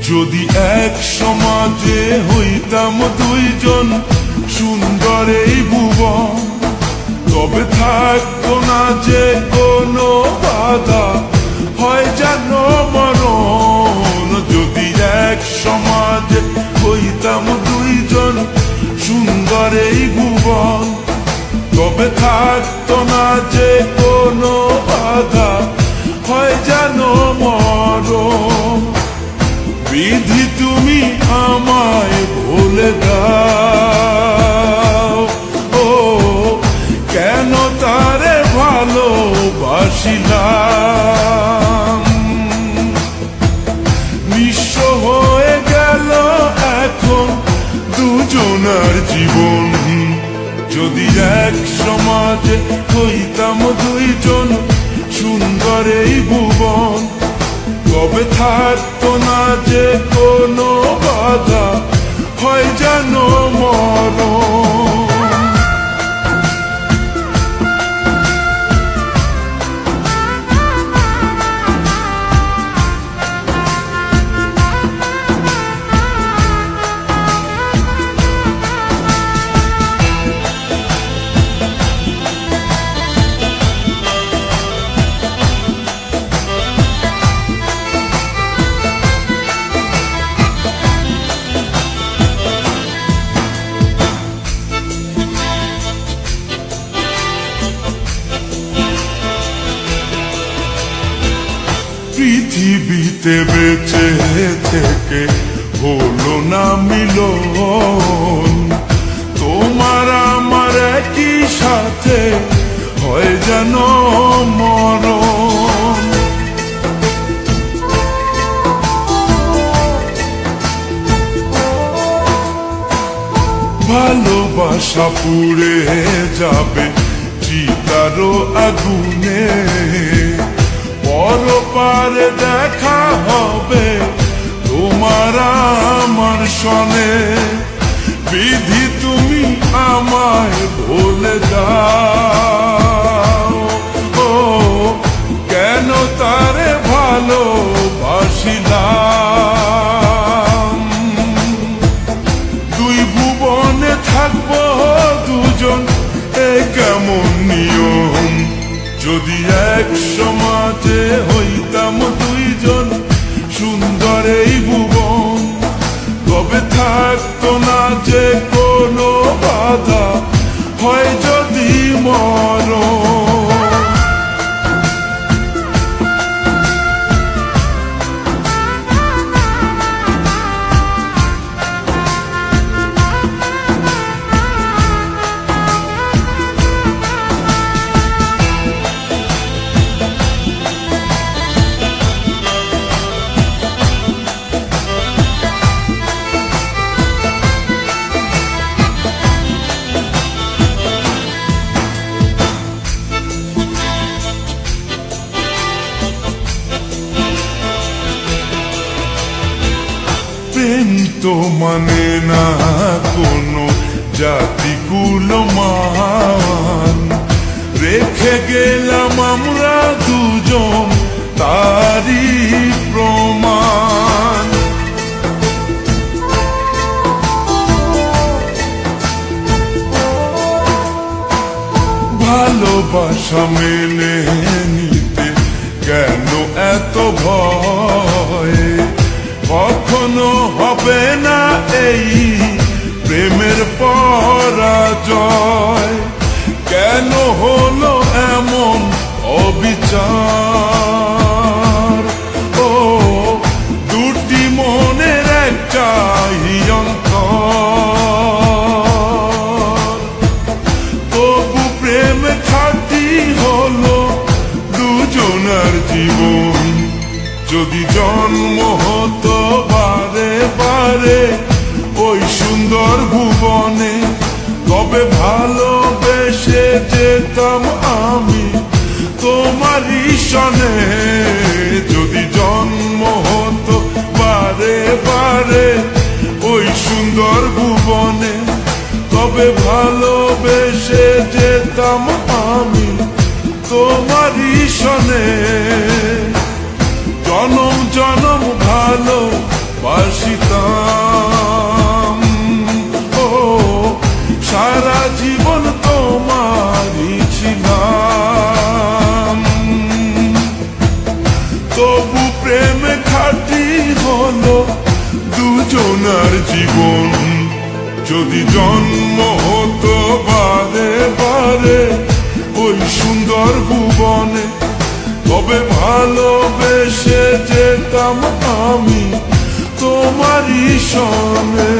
যদি এক সমাজে হইতাম দুইজন সুন্দর এই ভুবন, তবে থাকতো না যে কোনো বাধা, হয় যেন মরণ। যদি এক সমাজে হইতাম দুইজন সুন্দর এই ভুবন, তবে থাকতো না যে কোনো বাধা, হয় যেন মরণ। বিধি তুমি আমায় ভুলে দাও, ও কেন তারে ভালোবাসিলাম। নিঃস্ব হয়ে গেল এখন দুজনার জীবন। যদি এক সমাজে হইতাম দুইজন সুন্দর এই ভুবন, তবে থাকতো না যে কোনো বাধা, হয় যেন মরণ। পৃথিবীতে বেঁচে থেকে হলো না মিলন, তোমার আমার একই সাথে হয় যেন মরণ। ভালোবাসা পুড়ে যাবে চিতারো আগুনে, পরপারে দেখা হবে তোমার আমার সনে। বিধি তুমি আমায় ভুলে দাও, ও কেন তারে ভালোবাসিলাম। দুই ভুবনে থাকবো দুজন, এ কেমন নিয়ম। যদি এক সমাজে হইতাম দুইজন সুন্দর এই ভুবন, তবে থাকতো না যে কোনো বাধা, হয় যদি মরণ। প্রেম তো মানে না কোনো জাতি কুলমান, রেখে গেলাম আমরা দুজন তারই প্রমাণ। ভালোবাসা মেনে নিতে কেন এত ভয়, কখনো হবে না এই প্রেমের পরাজয়। কেন হলো এমন অবিচার, ও দুটি মনের একটাই অন্তর। তবু প্রেম খাঁটি হলো দুজনার জীবন। যদি জন্ম হতো বারে বারে ওই সুন্দর ভুবনে, তবে ভালোবেসে যেতাম আমি তোমারই সনে। যদি জন্ম হতো বারে বারে ওই সুন্দর ভুবনে, তবে ভালোবেসে যেতাম আমি তোমারই সনে। জনম জনম ভালো বাসিতাম। ও সারা জীবন তোমারই ছিলাম, তবু প্রেম খাঁটি হলো দুজনার জীবন। যদি জন্ম হতো বারে বারে ওই সুন্দর ভুবনে, তবে ভালোবেসে যেতাম আমি তোমারই সনে।